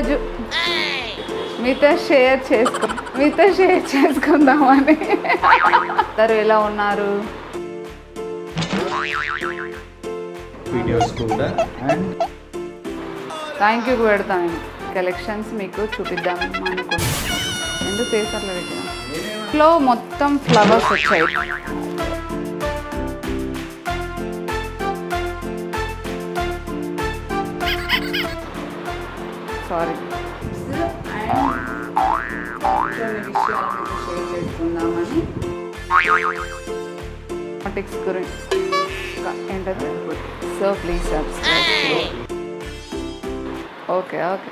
ఈరోజు మీతో షేర్ చేసుకుందామని. అందరూ ఎలా ఉన్నారు? వీడియోస్ కూడా అండ్ థ్యాంక్ యూ పెడతాను. కలెక్షన్స్ మీకు చూపిద్దాము అనుకుంటున్నాను. ఎందుకు పేపర్లో పెట్టినా లో మొత్తం ఫ్లవర్స్ వచ్చాయి. సారీ చేసుకుందామని టిక్స్ గురించి ఏంటది. So please subscribe. Okay okay